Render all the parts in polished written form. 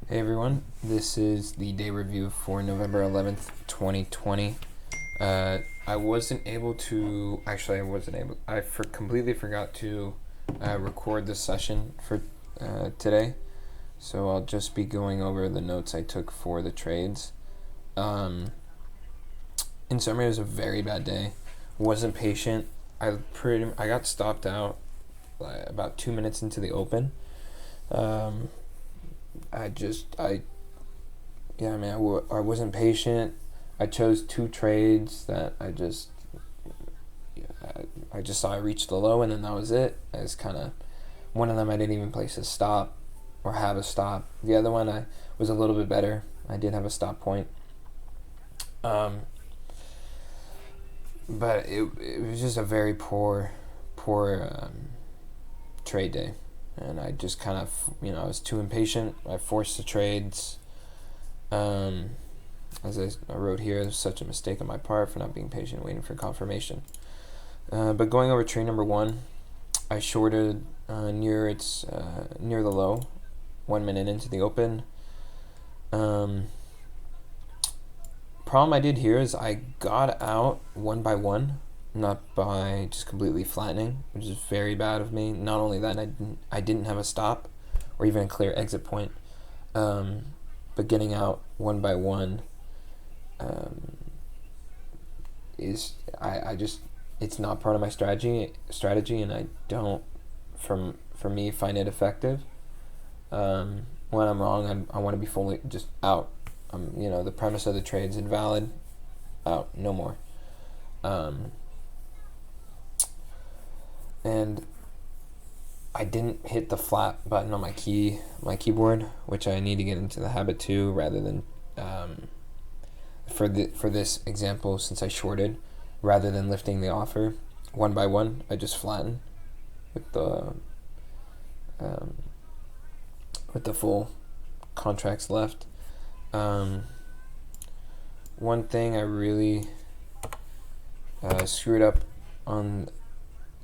Hey everyone, this is the day review for November 11th, 2020. I wasn't able to, actually, I wasn't able, completely forgot to record the session for today, so I'll just be going over the notes I took for the trades. In summary, it was a very bad day. Wasn't patient. I got stopped out about 2 minutes into the open. Um, I just I yeah, I mean, I wasn't patient. I chose two trades that I just saw I reached the low, and then that was it. I just kind of, one of them I didn't even place a stop or have a stop. The other one I was a little bit better. I did have a stop point. But it was just a very poor trade day, and I just kind of, I was too impatient. I forced the trades. As I wrote here, it was such a mistake on my part for not being patient, waiting for confirmation. But going over trade number one, I shorted near the low, 1 minute into the open. Problem I did here is I got out one by one, not by just completely flattening, which is very bad of me. Not only that, I didn't have a stop or even a clear exit point. But getting out one by one is I just, it's not part of my strategy, and I don't, for me, find it effective. When I'm wrong, I want to be fully just out. The premise of the trade's invalid. Out, no more. And I didn't hit the flat button on my keyboard, which I need to get into the habit too, rather than for this example, since I shorted, rather than lifting the offer one by one, I just flattened with the full contracts left. One thing I really screwed up on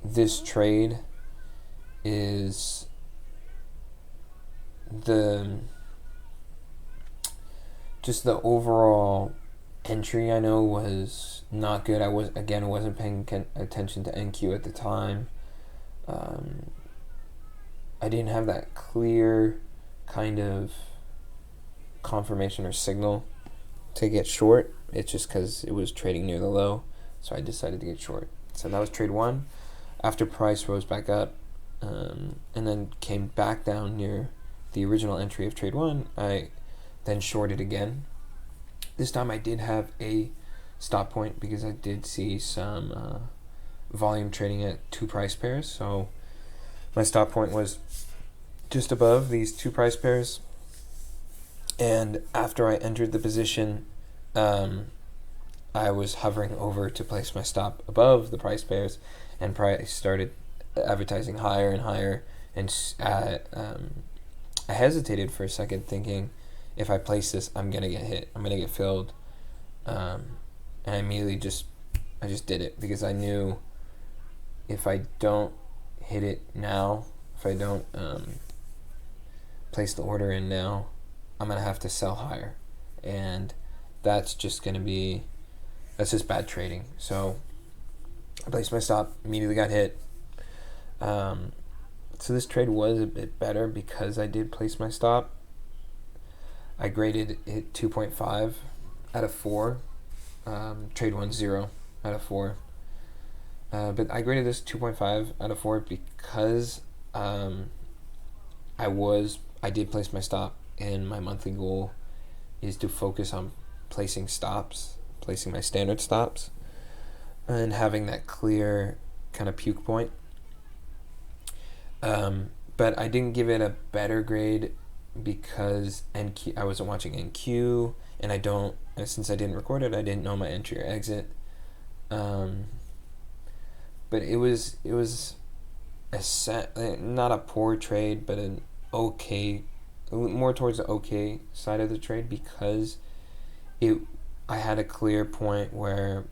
this trade is the overall entry. I know was not good. I wasn't paying attention to NQ at the time. I didn't have that clear kind of confirmation or signal to get short. It's just because it was trading near the low, so I decided to get short. So that was trade one. After price rose back up, and then came back down near the original entry of trade one, I then shorted again. This time I did have a stop point because I did see some volume trading at two price pairs. So my stop point was just above these two price pairs. And after I entered the position, I was hovering over to place my stop above the price pairs, and price started advertising higher and higher. And I hesitated for a second, thinking, if I place this, I'm gonna get hit. I'm gonna get filled. And I immediately just did it, because I knew if I don't hit it now, if I don't place the order in now, I'm gonna have to sell higher, and that's just bad trading. So I placed my stop, immediately got hit. So this trade was a bit better because I did place my stop. I graded it 2.5 out of 4. Trade 1 0 out of 4. But I graded this 2.5 out of 4 because I did place my stop, and my monthly goal is to focus on placing my standard stops, and having that clear kind of puke point. But I didn't give it a better grade because I wasn't watching NQ, and since I didn't record it, I didn't know my entry or exit. But it was not a poor trade, but an okay, more towards the okay side of the trade, because I had a clear point where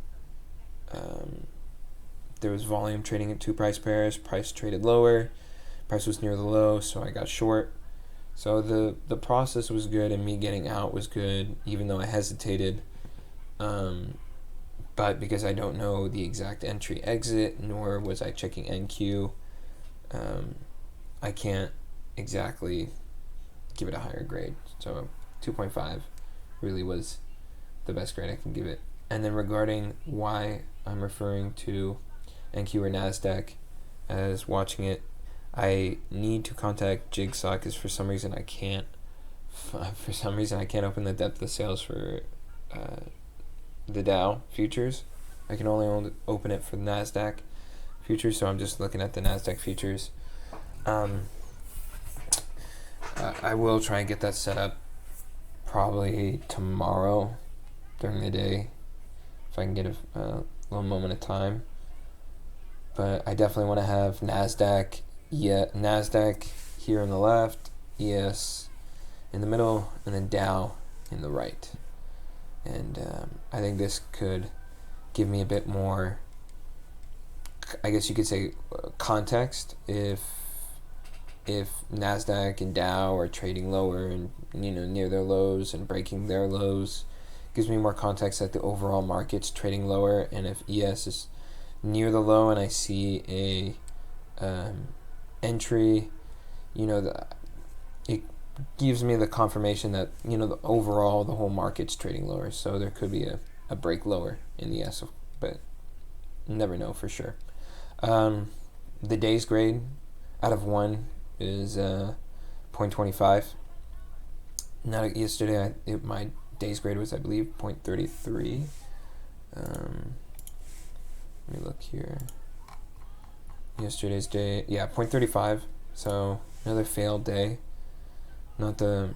there was volume trading at two price pairs. Price traded lower. Price was near the low, so I got short. So the process was good, and me getting out was good, even though I hesitated. But because I don't know the exact entry exit, nor was I checking NQ, I can't exactly give it a higher grade. So 2.5 really was the best grade I can give it. And then regarding why I'm referring to NQ or NASDAQ as watching it, I need to contact Jigsaw because for some reason I can't. For some reason I can't open the depth of sales for the Dow futures. I can only open it for the NASDAQ futures, so I'm just looking at the NASDAQ futures. I will try and get that set up probably tomorrow during the day if I can get a little moment of time. But I definitely want to have NASDAQ here on the left, ES in the middle, and then Dow in the right. And I think this could give me a bit more, I guess you could say, context if NASDAQ and Dow are trading lower and near their lows and breaking their lows. Gives me more context that the overall market's trading lower, and if ES is near the low and I see a entry, it gives me the confirmation that the overall the whole market's trading lower, so there could be a break lower in the ES, but you never know for sure. The day's grade out of 1 is 0.25. Not yesterday. My day's grade was, I believe, 0.33. Let me look here. Yesterday's day, 0.35. So another failed day. Not the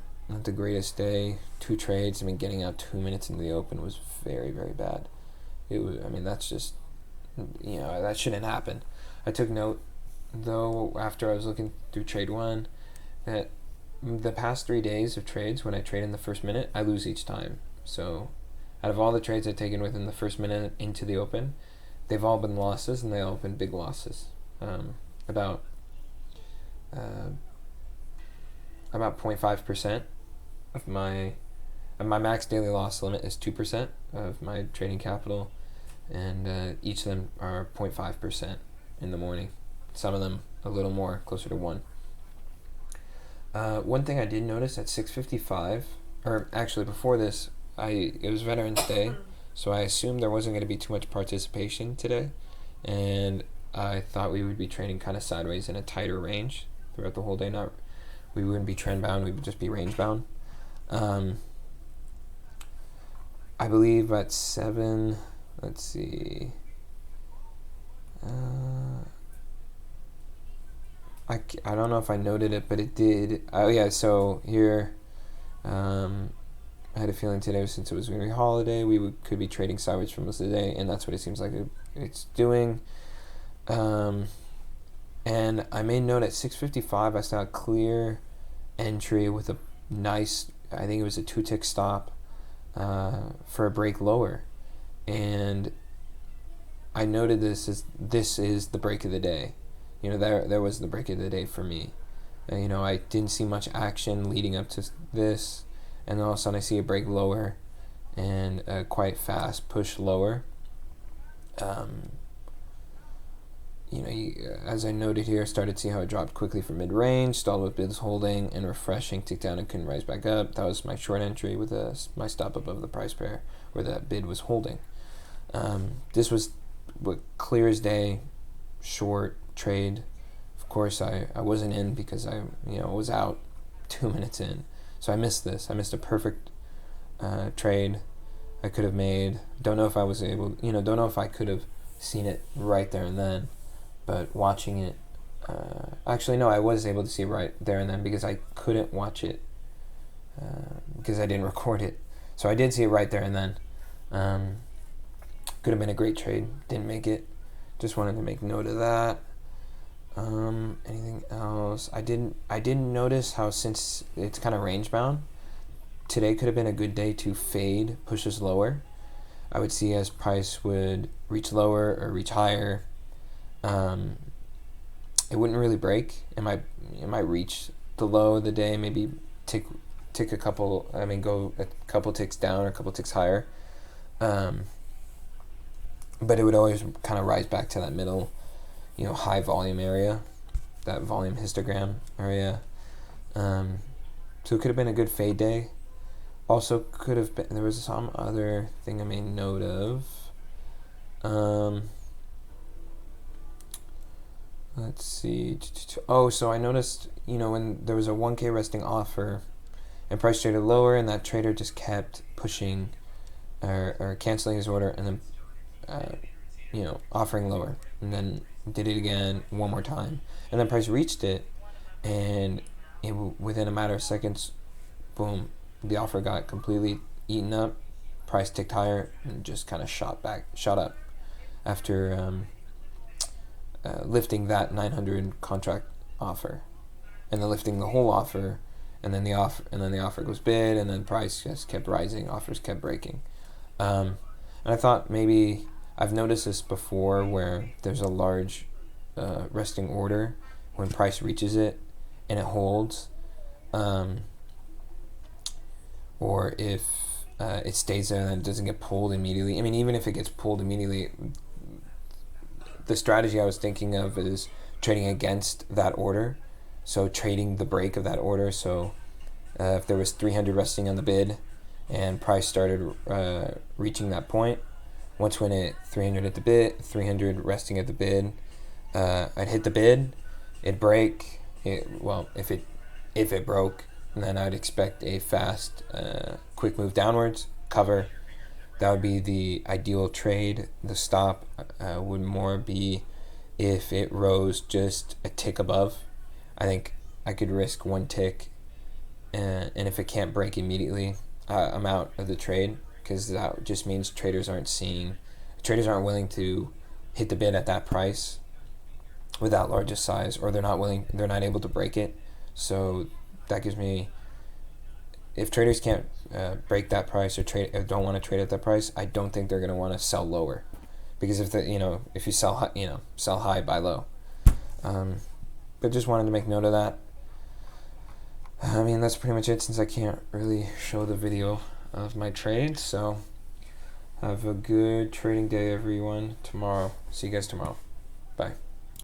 greatest day. 2 trades. Getting out 2 minutes into the open was very, very bad. It was. That's just, that shouldn't happen. I took note, though, after I was looking through trade 1, that the past 3 days of trades, when I trade in the first minute, I lose each time. So out of all the trades I've taken within the first minute into the open, they've all been losses, and they all been big losses. About 0.5% of my max daily loss limit is 2% of my trading capital, and each of them are 0.5% in the morning. Some of them a little more, closer to 1. One thing I did notice at 6:55, or actually before this, it was Veterans Day, so I assumed there wasn't going to be too much participation today, and I thought we would be trading kind of sideways in a tighter range throughout the whole day. We wouldn't be trend bound, we would just be range bound. I believe at 7, let's see, I don't know if I noted it, but it did. Oh yeah, so here, I had a feeling today, since it was going to be holiday, could be trading sideways for most of the day, and that's what it seems like it's doing. And I made note at 6:55, I saw a clear entry with a nice, I think it was a 2-tick stop for a break lower, and I noted this is the break of the day. There was the break of the day for me. I didn't see much action leading up to this, and all of a sudden I see a break lower and a quite fast push lower. As I noted here, started to see how it dropped quickly from mid-range, stalled with bids holding and refreshing, ticked down and couldn't rise back up. That was my short entry with my stop above the price pair where that bid was holding. This was what clear as day short trade. Of course, I wasn't in because I was out 2 minutes in, so I missed this. I missed a perfect trade I could have made. Don't know if I was able. Don't know if I could have seen it right there and then. But watching it, actually no, I was able to see it right there and then because I couldn't watch it because I didn't record it. So I did see it right there and then. Could have been a great trade. Didn't make it. Just wanted to make note of that. Anything else? I didn't notice how, since it's kind of range bound, today could have been a good day to fade pushes lower. I would see as price would reach lower or reach higher. It wouldn't really break. It might reach the low of the day, maybe tick a couple. I mean, go a couple ticks down or a couple ticks higher. But it would always kind of rise back to that middle, high volume area, that volume histogram area. So it could have been a good fade day. Also could have been, there was some other thing I made note of. Let's see. Oh, so I noticed, when there was a 1K resting offer and price traded lower, and that trader just kept pushing or canceling his order, and then offering lower, and then did it again one more time, and then price reached it, and within a matter of seconds, boom, the offer got completely eaten up, price ticked higher, and just kind of shot up after lifting that 900 contract offer, and then lifting the whole offer, and then the offer goes bid, and then price just kept rising, offers kept breaking. And I thought maybe I've noticed this before, where there's a large resting order when price reaches it and it holds, or if it stays there and it doesn't get pulled immediately. I mean, even if it gets pulled immediately, the strategy I was thinking of is trading against that order, so trading the break of that order. So if there was 300 resting on the bid and price started reaching that point, once when it 300 at the bid, 300 resting at the bid, I'd hit the bid, it'd break. If it broke, then I'd expect a fast, quick move downwards, cover. That would be the ideal trade. The stop would more be if it rose just a tick above. I think I could risk one tick, and if it can't break immediately, I'm out of the trade, because that just means traders aren't willing to hit the bid at that price with that largest size, or they're not able to break it. So that gives me, if traders can't break that price or don't want to trade at that price, I don't think they're going to want to sell lower, because if you sell high, sell high, buy low. But just wanted to make note of that. I mean, that's pretty much it, since I can't really show the video of my trade. So have a good trading day, everyone. See you guys tomorrow. Bye.